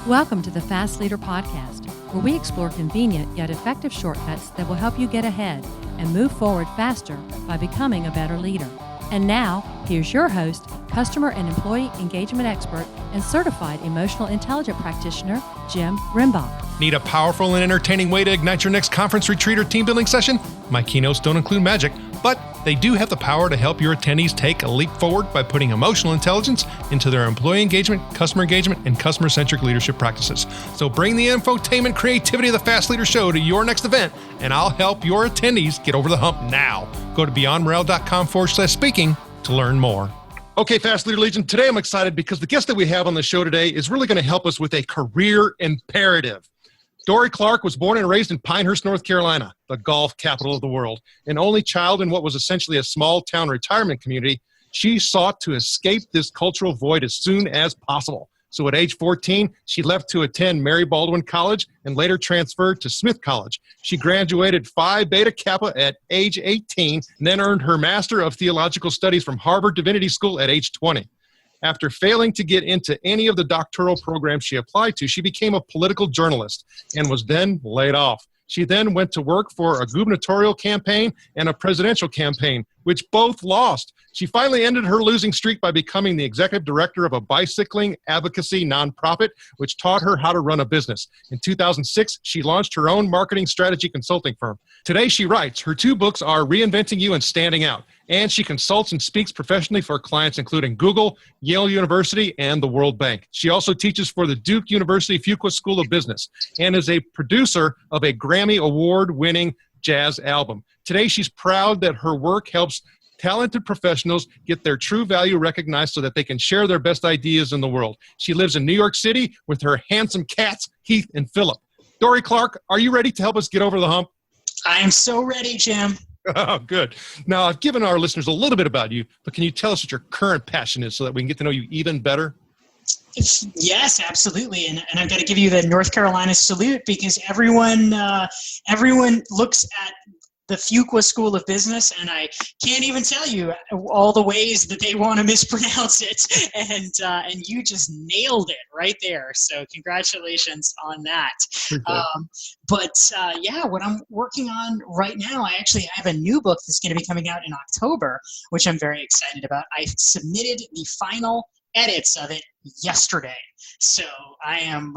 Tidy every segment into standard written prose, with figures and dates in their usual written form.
Welcome to the Fast Leader Podcast, where we explore convenient yet effective shortcuts that will help you get ahead and move forward faster by becoming a better leader. And now, here's your host, customer and employee engagement expert, and certified emotional intelligence practitioner, Jim Rimbach. Need a powerful and entertaining way to ignite your next conference, retreat, or team building session? My keynotes don't include magic, but they do have the power to help your attendees take a leap forward by putting emotional intelligence into their employee engagement, and customer-centric leadership practices. So bring the infotainment creativity of the Fast Leader Show to your next event, and I'll help your attendees get over the hump now. Go to beyondmorale.com/speaking to learn more. Okay, Fast Leader Legion, today I'm excited because the guest that we have on the show today is really going to help us with a career imperative. Dorie Clark was born and raised in Pinehurst, North Carolina, the golf capital of the world. An only child in what was essentially a small town retirement community, she sought to escape this cultural void as soon as possible. So at age 14, she left to attend Mary Baldwin College and later transferred to Smith College. She graduated Phi Beta Kappa at age 18 and then earned her Master of Theological Studies from Harvard Divinity School at age 20. After failing to get into any of the doctoral programs she applied to, she became a political journalist and was then laid off. She then went to work for a gubernatorial campaign and a presidential campaign, which both lost. She finally ended her losing streak by becoming the executive director of a bicycling advocacy nonprofit, which taught her how to run a business. In 2006, she launched her own marketing strategy consulting firm. Today, she writes. Her two books are Reinventing You and Standing Out, and she consults and speaks professionally for clients including Google, Yale University, and the World Bank. She also teaches for the Duke University Fuqua School of Business and is a producer of a Grammy Award-winning jazz album. Today, she's proud that her work helps talented professionals get their true value recognized so that they can share their best ideas in the world. She lives in New York City with her handsome cats, Heath and Philip. Dorie Clark, are you ready to help us get over the hump? I am so ready, Jim. Oh, good. Now, I've given our listeners a little bit about you, but can you tell us what your current passion is so that we can get to know you even better? Yes, absolutely. And I've got to give you the North Carolina salute because everyone looks at the Fuqua School of Business, and I can't even tell you all the ways that they want to mispronounce it. And you just nailed it right there. So congratulations on that. What I'm working on right now, I have a new book that's going to be coming out in October, which I'm very excited about. I submitted the final edits of it yesterday, so I am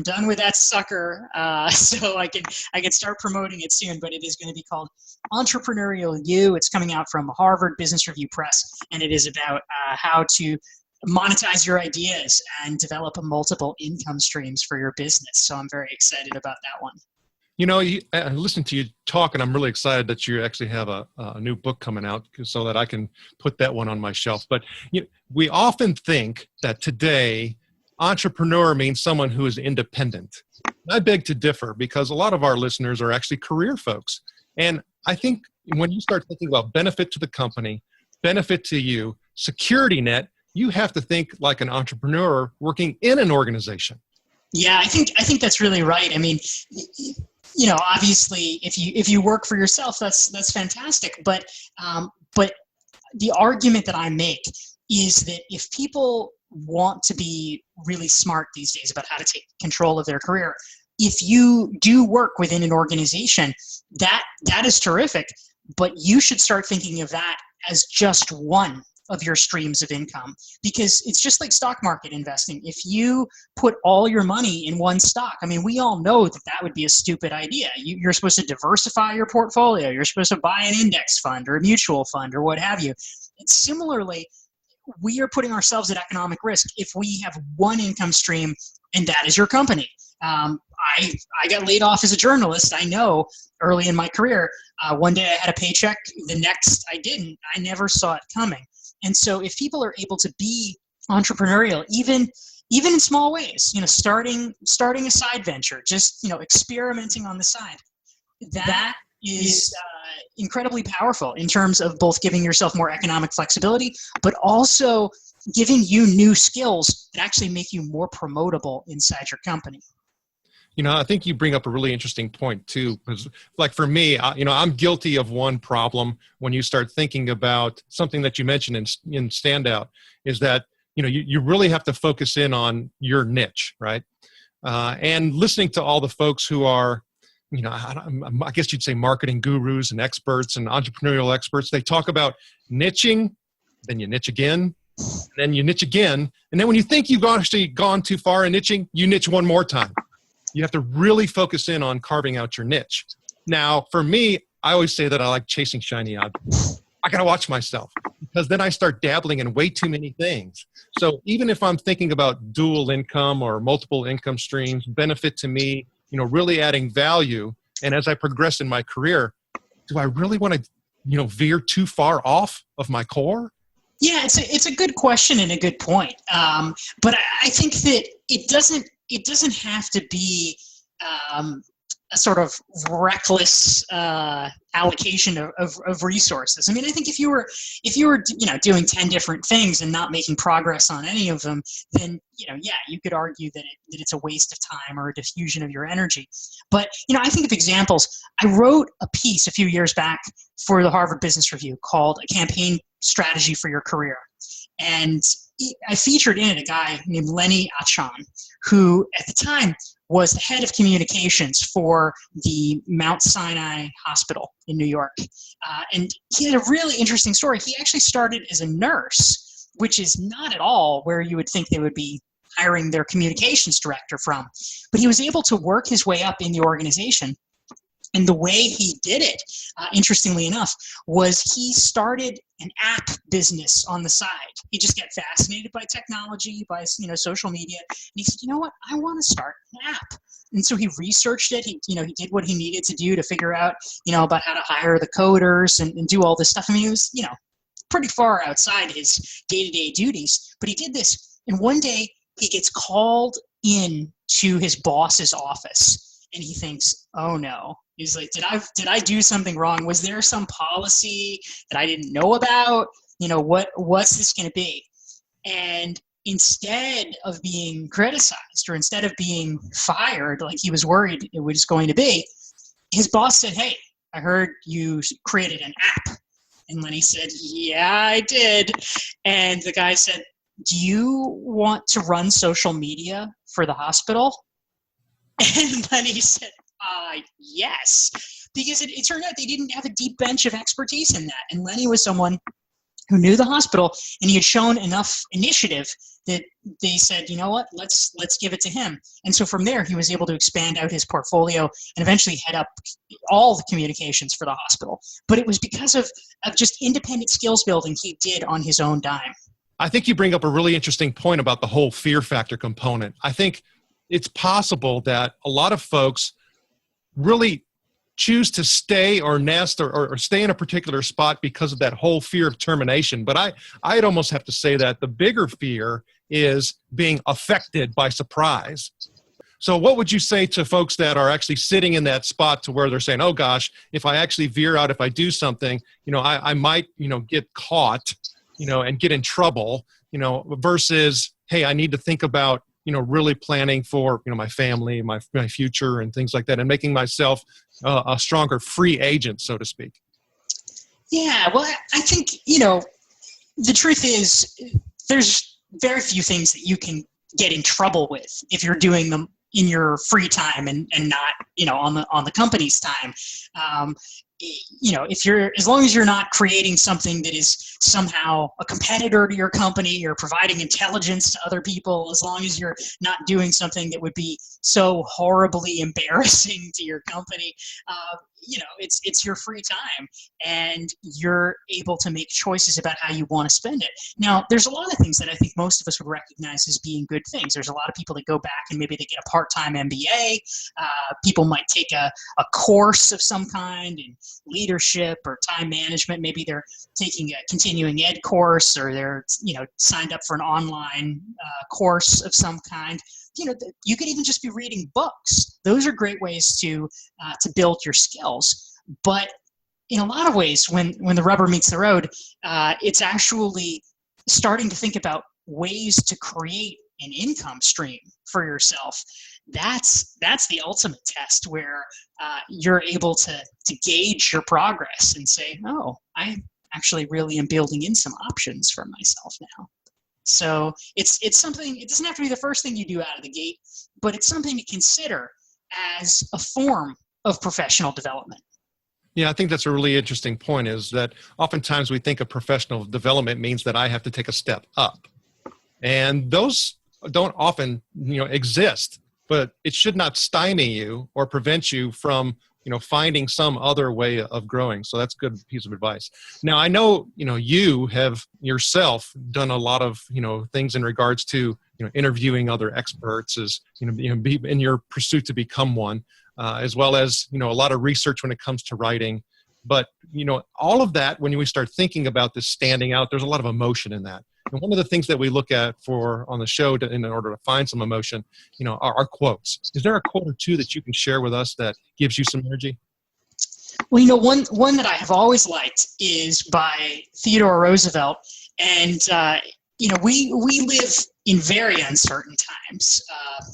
done with that sucker. So I can start promoting it soon. But it is going to be called Entrepreneurial You. It's coming out from Harvard Business Review Press, and it is about how to monetize your ideas and develop multiple income streams for your business. So I'm very excited about that one. You know, I listened to you talk, and I'm really excited that you actually have a new book coming out so that I can put that one on my shelf. But we often think that today, entrepreneur means someone who is independent. I beg to differ because a lot of our listeners are actually career folks. And I think when you start thinking about benefit to the company, benefit to you, security net, you have to think like an entrepreneur working in an organization. Yeah, I think that's really right. I mean, obviously, if you work for yourself, that's fantastic. But the argument that I make is that if people want to be really smart these days about how to take control of their career, if you do work within an organization, that is terrific. But you should start thinking of that as just one of your streams of income, because it's just like stock market investing. If you put all your money in one stock, I mean, we all know that would be a stupid idea. You're supposed to diversify your portfolio. You're supposed to buy an index fund or a mutual fund or what have you. And similarly, we are putting ourselves at economic risk if we have one income stream and that is your company. I got laid off as a journalist. I know early in my career, one day I had a paycheck, the next I didn't. I never saw it coming. And so if people are able to be entrepreneurial, even in small ways, starting a side venture, just, experimenting on the side, that is incredibly powerful in terms of both giving yourself more economic flexibility, but also giving you new skills that actually make you more promotable inside your company. I think you bring up a really interesting point too, because like for me, I'm guilty of one problem when you start thinking about something that you mentioned in Standout is that, you really have to focus in on your niche, right? and listening to all the folks who are, I guess you'd say marketing gurus and experts and entrepreneurial experts. They talk about niching, then you niche again, and then you niche again. And then when you think you've actually gone too far in niching, you niche one more time. You have to really focus in on carving out your niche. Now, for me, I always say that I like chasing shiny objects. I got to watch myself, because then I start dabbling in way too many things. So even if I'm thinking about dual income or multiple income streams, benefit to me, really adding value, and as I progress in my career, do I really want to, veer too far off of my core? Yeah, it's a good question and a good point. But I think that it doesn't have to be a sort of reckless allocation of resources. I mean, I think if you were doing 10 different things and not making progress on any of them, then you could argue that it's a waste of time or a diffusion of your energy. But I think of examples. I wrote a piece a few years back for the Harvard Business Review called "A Campaign Strategy for Your Career," and I featured in it a guy named Lenny Achan, who at the time was the head of communications for the Mount Sinai Hospital in New York. And he had a really interesting story. He actually started as a nurse, which is not at all where you would think they would be hiring their communications director from. But he was able to work his way up in the organization. And the way he did it, interestingly enough, was he started an app business on the side. He just got fascinated by technology, by social media, and he said, "You know what? I want to start an app." And so he researched it. He did what he needed to do to figure out about how to hire the coders and do all this stuff. I mean, he was pretty far outside his day-to-day duties, but he did this. And one day he gets called in to his boss's office, and he thinks, "Oh no." He's like, did I do something wrong? Was there some policy that I didn't know about? What's this going to be? And instead of being criticized or instead of being fired like he was worried it was going to be, his boss said, "Hey, I heard you created an app." And Lenny said, "Yeah, I did." And the guy said, "Do you want to run social media for the hospital?" And Lenny said, yes, because it turned out they didn't have a deep bench of expertise in that. And Lenny was someone who knew the hospital, and he had shown enough initiative that they said, "You know what, let's give it to him." And so from there, he was able to expand out his portfolio and eventually head up all the communications for the hospital. But it was because of just independent skills building he did on his own dime. I think you bring up a really interesting point about the whole fear factor component. I think it's possible that a lot of folks really choose to stay or nest or stay in a particular spot because of that whole fear of termination. But I'd almost have to say that the bigger fear is being affected by surprise. So what would you say to folks that are actually sitting in that spot to where they're saying, "Oh gosh, if I actually veer out, if I do something, I might, get caught, and get in trouble, versus, hey, I need to think about, really planning for, my family, my future and things like that, and making myself a stronger free agent, so to speak." Yeah, well, I think, the truth is there's very few things that you can get in trouble with if you're doing them in your free time and not, on the company's time. As long as you're not creating something that is somehow a competitor to your company or providing intelligence to other people, as long as you're not doing something that would be so horribly embarrassing to your company, it's your free time and you're able to make choices about how you want to spend it. Now, there's a lot of things that I think most of us would recognize as being good things. There's a lot of people that go back and maybe they get a part-time MBA. People might take a course of some kind in leadership or time management. Maybe they're taking a continuing ed course, or they're signed up for an online course of some kind. You could even just be reading books. Those are great ways to build your skills. But in a lot of ways, when the rubber meets the road, it's actually starting to think about ways to create an income stream for yourself. That's the ultimate test, where you're able to gauge your progress and say, "Oh, I actually really am building in some options for myself now." So it's something, it doesn't have to be the first thing you do out of the gate, but it's something to consider as a form of professional development. Yeah, I think that's a really interesting point, is that oftentimes we think of professional development means that I have to take a step up. And those don't often, exist, but it should not stymie you or prevent you from, finding some other way of growing. So that's a good piece of advice. Now, I know, you have yourself done a lot of, things in regards to, interviewing other experts as, be in your pursuit to become one. As well as, a lot of research when it comes to writing. But, all of that, when we start thinking about this standing out, there's a lot of emotion in that. And one of the things that we look at on the show in order to find some emotion, are quotes. Is there a quote or two that you can share with us that gives you some energy? Well, one that I have always liked is by Theodore Roosevelt. And, we live in very uncertain times.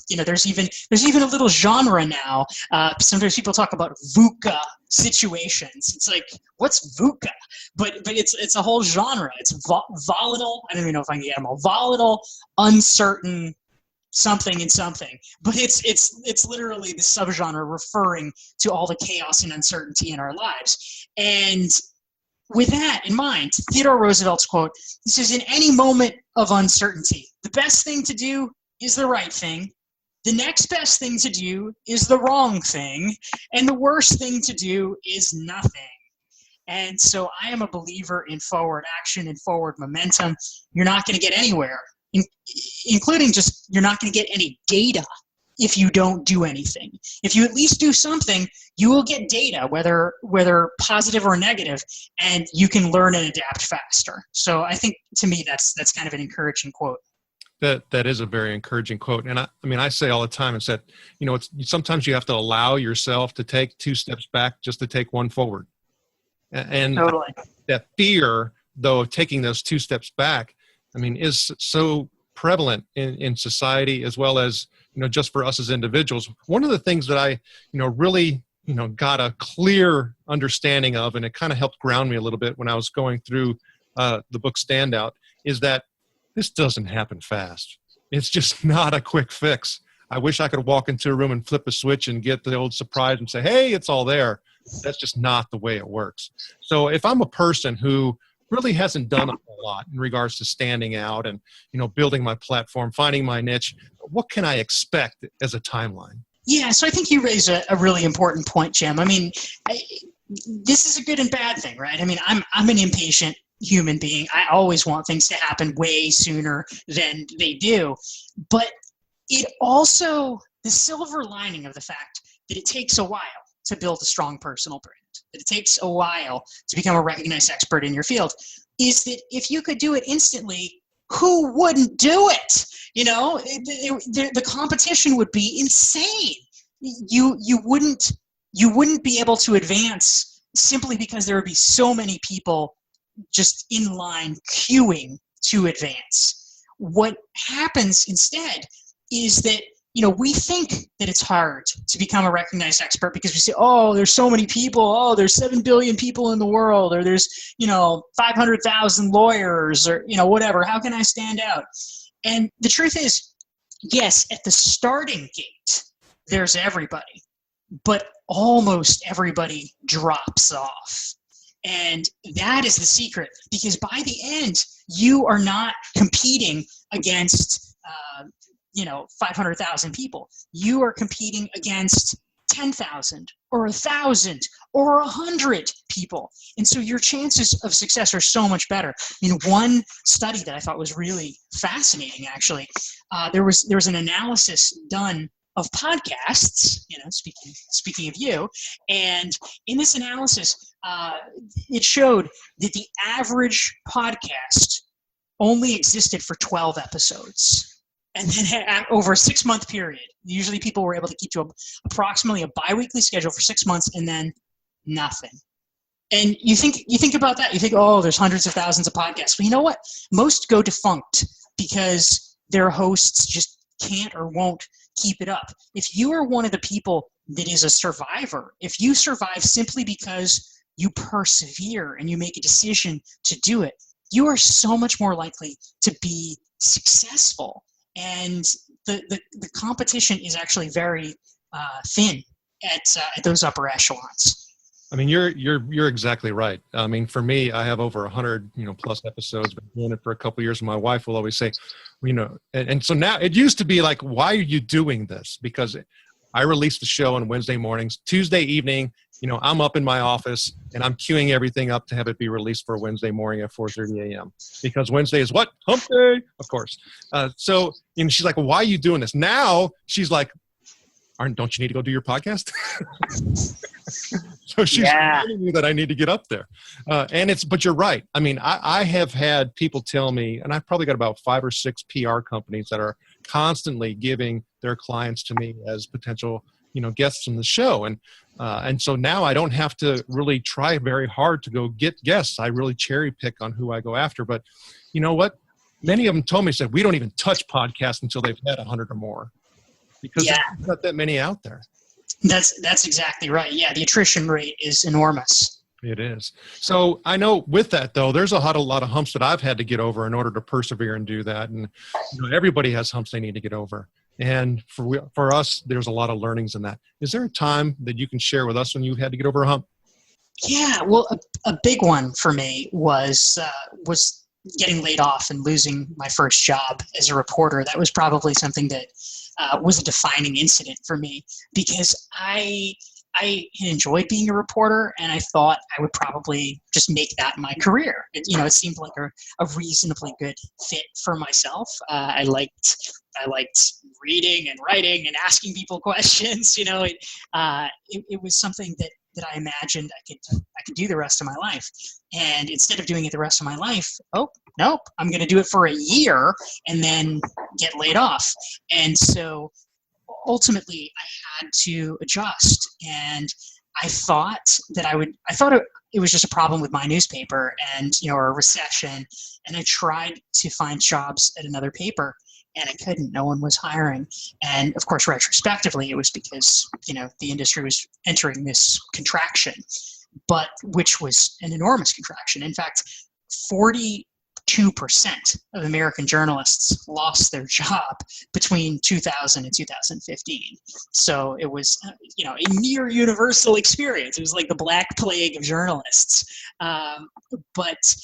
There's even a little genre now. Sometimes people talk about VUCA situations. It's like, what's VUCA? But it's a whole genre. It's volatile. I don't even know if I can get them all. Volatile, uncertain, something and something. But it's literally the subgenre referring to all the chaos and uncertainty in our lives. And with that in mind, Theodore Roosevelt's quote, he says, in any moment of uncertainty, the best thing to do is the right thing. The next best thing to do is the wrong thing. And the worst thing to do is nothing. And so I am a believer in forward action and forward momentum. You're not going to get anywhere, including just you're not going to get any data if you don't do anything. If you at least do something, you will get data, whether positive or negative, and you can learn and adapt faster. So I think, to me, that's kind of an encouraging quote. That is a very encouraging quote. And I say all the time, it's that, sometimes you have to allow yourself to take 2 steps back just to take 1 forward. And totally. That fear, though, of taking those 2 steps back, is so prevalent in society, as well as, just for us as individuals. One of the things that I, really, got a clear understanding of, and it kind of helped ground me a little bit when I was going through the book Standout, is that this doesn't happen fast. It's just not a quick fix. I wish I could walk into a room and flip a switch and get the old surprise and say, hey, it's all there. That's just not the way it works. So if I'm a person who really hasn't done a whole lot in regards to standing out and, building my platform, finding my niche, what can I expect as a timeline? Yeah, so I think you raise a really important point, Jim. This is a good and bad thing, right? I'm an impatient human being. I always want things to happen way sooner than they do. But it also, the silver lining of the fact that it takes a while to build a strong personal brand, that it takes a while to become a recognized expert in your field, is that if you could do it instantly, who wouldn't do it? The competition would be insane. You wouldn't be able to advance simply because there would be so many people just in line queuing to advance. What happens instead is that, we think that it's hard to become a recognized expert because we say, oh, there's so many people. Oh, there's 7 billion people in the world, or there's, 500,000 lawyers, or, whatever. How can I stand out? And the truth is, yes, at the starting gate, there's everybody, but almost everybody drops off. And that is the secret, because by the end, you are not competing against 500,000 people. You are competing against 10,000 or 1,000 or 100 people. And so your chances of success are so much better. One study that I thought was really fascinating, actually, there was an analysis done of podcasts, speaking of you, and in this analysis, it showed that the average podcast only existed for 12 episodes. And then over a 6-month period, usually people were able to keep to approximately a biweekly schedule for 6 months, and then nothing. And you think about that, you think, oh, there's hundreds of thousands of podcasts. Well, you know what? Most go defunct because their hosts just can't or won't keep it up. If you are one of the people that is a survivor, if you survive simply because you persevere and you make a decision to do it, you are so much more likely to be successful. And the competition is actually very thin at those upper echelons. I mean, you're exactly right. I mean, for me, I have over 100, plus episodes, been doing it for a couple of years. And my wife will always say, and so now it used to be like, why are you doing this? Because I release the show on Wednesday mornings, Tuesday evening, I'm up in my office and I'm queuing everything up to have it be released for Wednesday morning at 4:30 a.m. Because Wednesday is what? Hump day, of course. So she's like, well, why are you doing this? Now she's like, don't you need to go do your podcast? So she's telling me that I need to get up there. But you're right. I mean, I have had people tell me, and I've probably got about 5 or 6 PR companies that are constantly giving their clients to me as potential, guests on the show. And so now I don't have to really try very hard to go get guests. I really cherry pick on who I go after. But you know what? Many of them told me, said, we don't even touch podcasts until they've had 100 or more. Because there's not that many out there. That's exactly right. Yeah, the attrition rate is enormous. It is. So I know with that, though, there's a lot of humps that I've had to get over in order to persevere and do that. And everybody has humps they need to get over. And for us, there's a lot of learnings in that. Is there a time that you can share with us when you had to get over a hump? Yeah, well, a big one for me was getting laid off and losing my first job as a reporter. That was probably something that was a defining incident for me, because I had enjoyed being a reporter, and I thought I would probably just make that my career. It seemed like a reasonably good fit for myself. I liked reading and writing and asking people questions. It was something that I imagined I could do the rest of my life. And instead of doing it the rest of my life, oh, nope, I'm going to do it for a year and then get laid off. And so ultimately I had to adjust. And I thought it was just a problem with my newspaper and, or a recession. And I tried to find jobs at another paper, and I couldn't. No one was hiring. And of course, retrospectively, it was because, the industry was entering this contraction, but which was an enormous contraction. In fact, 42% of American journalists lost their job between 2000 and 2015. So it was, a near universal experience. It was like the Black Plague of journalists. But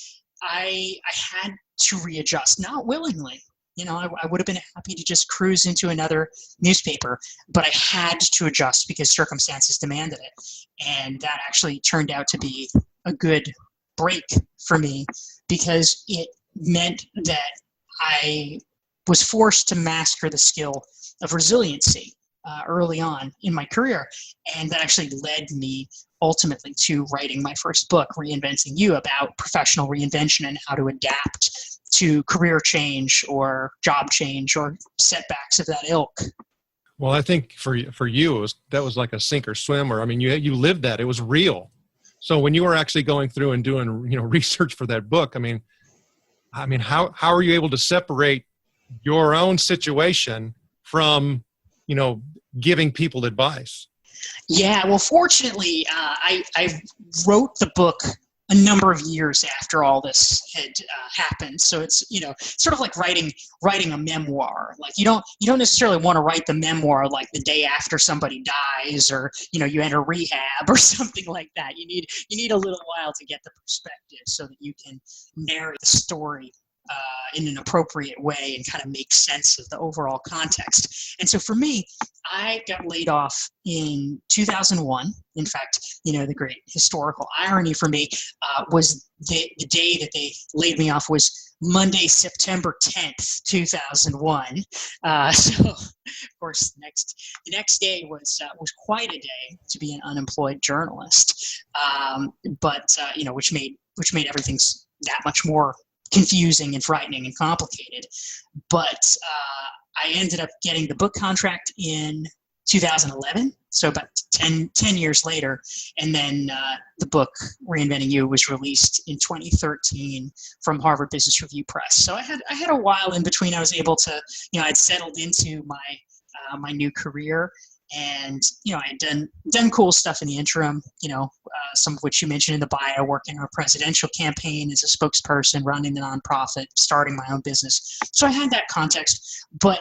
I had to readjust, not willingly. I would have been happy to just cruise into another newspaper, but I had to adjust because circumstances demanded it. And that actually turned out to be a good break for me, because it meant that I was forced to master the skill of resiliency early on in my career. And that actually led me ultimately to writing my first book, Reinventing You, about professional reinvention and how to adapt to career change or job change or setbacks of that ilk. Well, I think for you, that was like a sink or swim, or I mean, you lived that. It was real. So when you were actually going through and doing research for that book, I mean, how are you able to separate your own situation from giving people advice? Yeah, well, fortunately, I wrote the book a number of years after all this had happened. So it's, sort of like writing a memoir. Like you don't necessarily want to write the memoir like the day after somebody dies, or, you enter rehab or something like that. You need a little while to get the perspective so that you can narrate the story in an appropriate way and kind of make sense of the overall context. And so for me, I got laid off in 2001. In fact, the great historical irony for me was the day that they laid me off was Monday, September 10th, 2001. So, of course, the next day was quite a day to be an unemployed journalist, but which made everything that much more confusing and frightening and complicated. But I ended up getting the book contract in 2011, so about 10 years later. And then the book, Reinventing You, was released in 2013 from Harvard Business Review Press. So I had a while in between. I was able to, I'd settled into my my new career. And, I had done cool stuff in the interim, some of which you mentioned in the bio, working on a presidential campaign as a spokesperson, running the nonprofit, starting my own business. So I had that context, but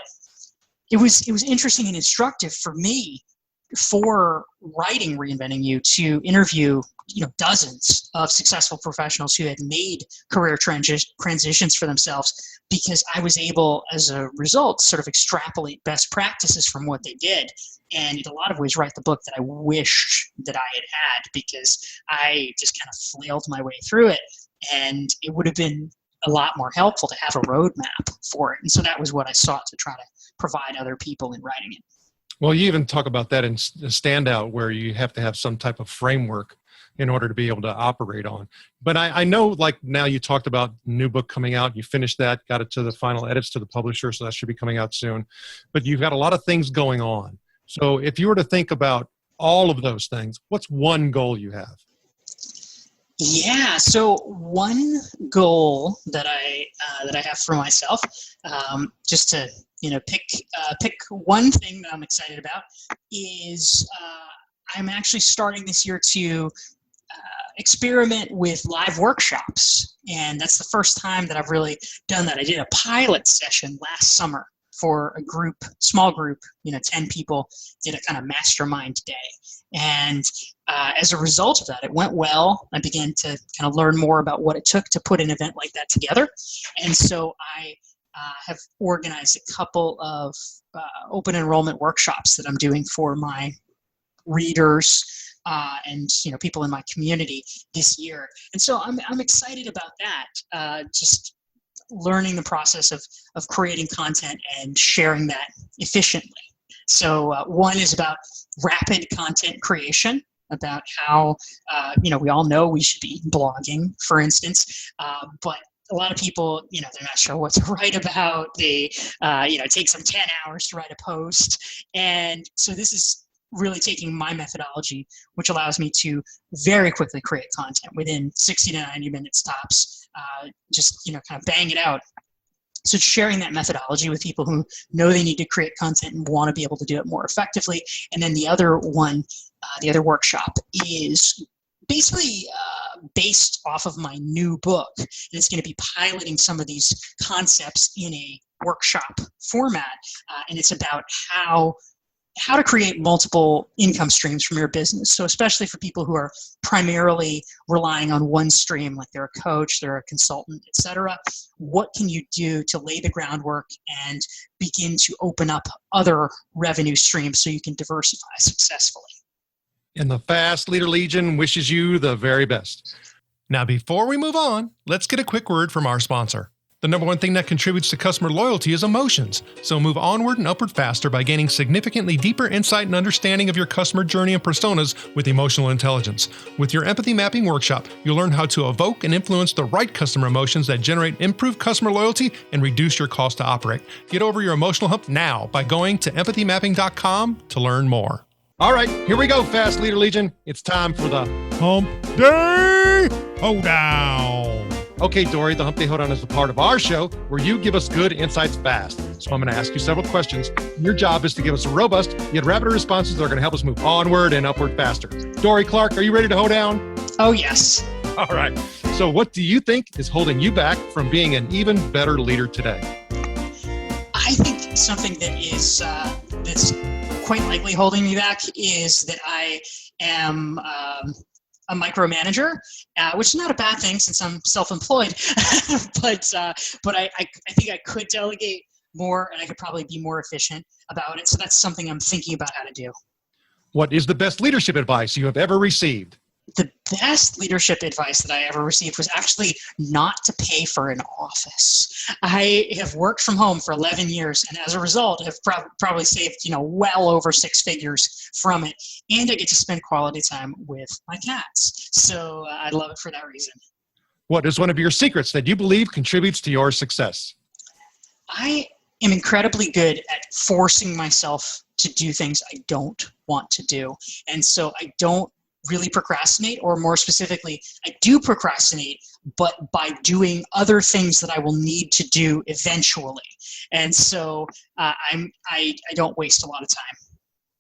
it was interesting and instructive for me for writing Reinventing You to interview, dozens of successful professionals who had made career transitions for themselves, because I was able, as a result, sort of extrapolate best practices from what they did. And in a lot of ways, write the book that I wished that I had, because I just kind of flailed my way through it. And it would have been a lot more helpful to have a roadmap for it. And so that was what I sought to try to provide other people in writing it. Well, you even talk about that in Standout, where you have to have some type of framework in order to be able to operate on. But I know, like, now you talked about new book coming out, you finished that, got it to the final edits to the publisher, so that should be coming out soon. But you've got a lot of things going on. So if you were to think about all of those things, what's one goal you have? Yeah, so one goal that I have for myself, just to pick one thing that I'm excited about, is I'm actually starting this year to experiment with live workshops, and that's the first time that I've really done that. I did a pilot session last summer for a group, small group, 10 people, did a kind of mastermind day. And as a result of that, it went well. I began to kind of learn more about what it took to put an event like that together. And so I have organized a couple of open enrollment workshops that I'm doing for my readers and people in my community this year. And so I'm excited about that. Just learning the process of creating content and sharing that efficiently. So one is about rapid content creation, about how, we all know we should be blogging, for instance, but a lot of people, they're not sure what to write about. They, it takes them 10 hours to write a post. And so this is really taking my methodology, which allows me to very quickly create content within 60 to 90 minutes tops. Just kind of bang it out. So sharing that methodology with people who know they need to create content and want to be able to do it more effectively. And then the other one, the other workshop, is basically based off of my new book. And it's going to be piloting some of these concepts in a workshop format. And it's about how to create multiple income streams from your business. So especially for people who are primarily relying on one stream, like they're a coach, they're a consultant, etc. What can you do to lay the groundwork and begin to open up other revenue streams so you can diversify successfully? And the Fast Leader Legion wishes you the very best. Now, before we move on, let's get a quick word from our sponsor. The number one thing that contributes to customer loyalty is emotions. So move onward and upward faster by gaining significantly deeper insight and understanding of your customer journey and personas with emotional intelligence. With your empathy mapping workshop, you'll learn how to evoke and influence the right customer emotions that generate improved customer loyalty and reduce your cost to operate. Get over your emotional hump now by going to empathymapping.com to learn more. All right, here we go, Fast Leader Legion. It's time for the Hump Day Hoedown. Okay, Dorie, the Hump Day Hoedown is the part of our show where you give us good insights fast. So I'm going to ask you several questions. Your job is to give us a robust yet rapid responses that are going to help us move onward and upward faster. Dorie Clark, are you ready to hoe down? Oh, yes. All right. So what do you think is holding you back from being an even better leader today? I think something that is that's quite likely holding me back is that I am a micromanager, which is not a bad thing since I'm self-employed, but I think I could delegate more and I could probably be more efficient about it. So that's something I'm thinking about how to do. What is the best leadership advice you have ever received? The best leadership advice that I ever received was actually not to pay for an office. I have worked from home for 11 years, and as a result, have probably saved, well over six figures from it. And I get to spend quality time with my cats. So I love it for that reason. What is one of your secrets that you believe contributes to your success? I am incredibly good at forcing myself to do things I don't want to do. And so I don't really procrastinate, or more specifically, I do procrastinate, but by doing other things that I will need to do eventually. And so I don't waste a lot of time.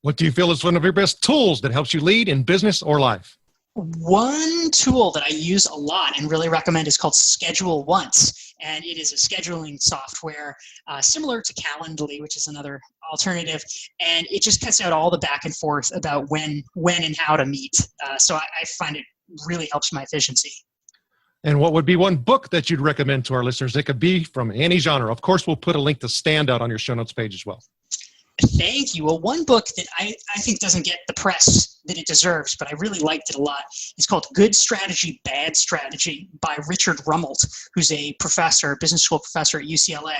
What do you feel is one of your best tools that helps you lead in business or life? One tool that I use a lot and really recommend is called Schedule Once, and it is a scheduling software similar to Calendly, which is another alternative, and it just cuts out all the back and forth about when and how to meet. So I find it really helps my efficiency. And what would be one book that you'd recommend to our listeners? It could be from any genre. Of course, we'll put a link to Standout on your show notes page as well. Thank you. Well, one book that I think doesn't get the press that it deserves, but I really liked it a lot, is called Good Strategy, Bad Strategy by Richard Rummelt, who's a business school professor at UCLA.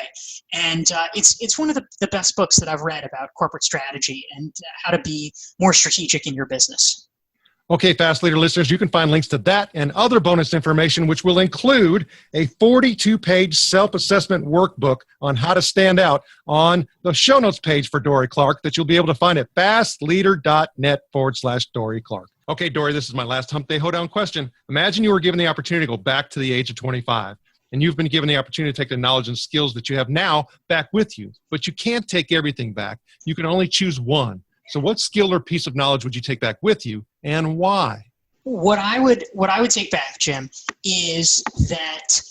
And it's one of the best books that I've read about corporate strategy and how to be more strategic in your business. Okay, Fast Leader listeners, you can find links to that and other bonus information, which will include a 42-page self-assessment workbook on how to stand out on the show notes page for Dorie Clark that you'll be able to find at fastleader.net/Dorie Clark. Okay, Dorie, this is my last Hump Day Hoedown question. Imagine you were given the opportunity to go back to the age of 25, and you've been given the opportunity to take the knowledge and skills that you have now back with you, but you can't take everything back. You can only choose one. So what skill or piece of knowledge would you take back with you, and why? What I would take back, Jim, is that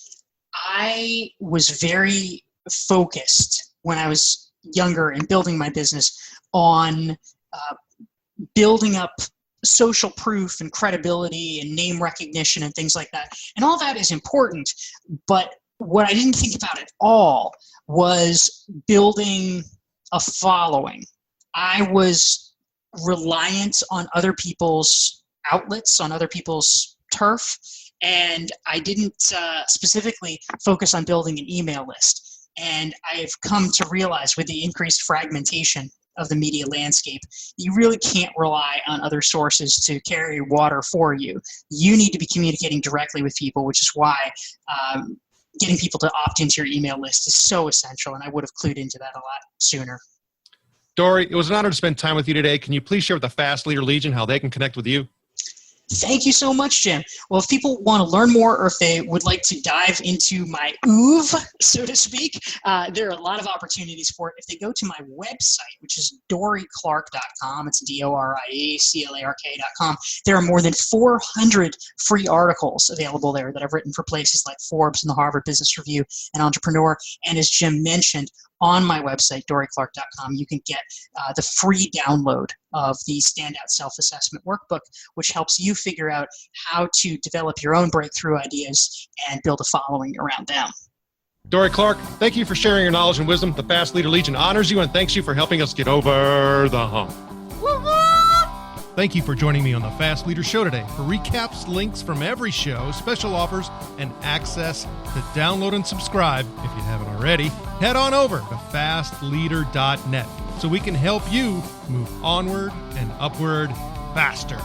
I was very focused when I was younger and building my business on building up social proof and credibility and name recognition and things like that. And all that is important, but what I didn't think about at all was building a following. I was reliant on other people's outlets, on other people's turf, and I didn't specifically focus on building an email list. And I've come to realize with the increased fragmentation of the media landscape, you really can't rely on other sources to carry water for you. You need to be communicating directly with people, which is why getting people to opt into your email list is so essential, and I would have clued into that a lot sooner. Dorie, it was an honor to spend time with you today. Can you please share with the Fast Leader Legion how they can connect with you? Thank you so much, Jim. Well, if people want to learn more, or if they would like to dive into my oeuvre, so to speak, there are a lot of opportunities for it. If they go to my website, which is DorieClark.com, it's DorieClark.com, there are more than 400 free articles available there that I've written for places like Forbes and the Harvard Business Review and Entrepreneur. And as Jim mentioned, on my website, DorieClark.com, you can get the free download of the Standout Self-Assessment Workbook, which helps you figure out how to develop your own breakthrough ideas and build a following around them. Dorie Clark, thank you for sharing your knowledge and wisdom. The Fast Leader Legion honors you and thanks you for helping us get over the hump. Thank you for joining me on the Fast Leader Show today. For recaps, links from every show, special offers, and access to download and subscribe, if you haven't already, head on over to fastleader.net so we can help you move onward and upward faster.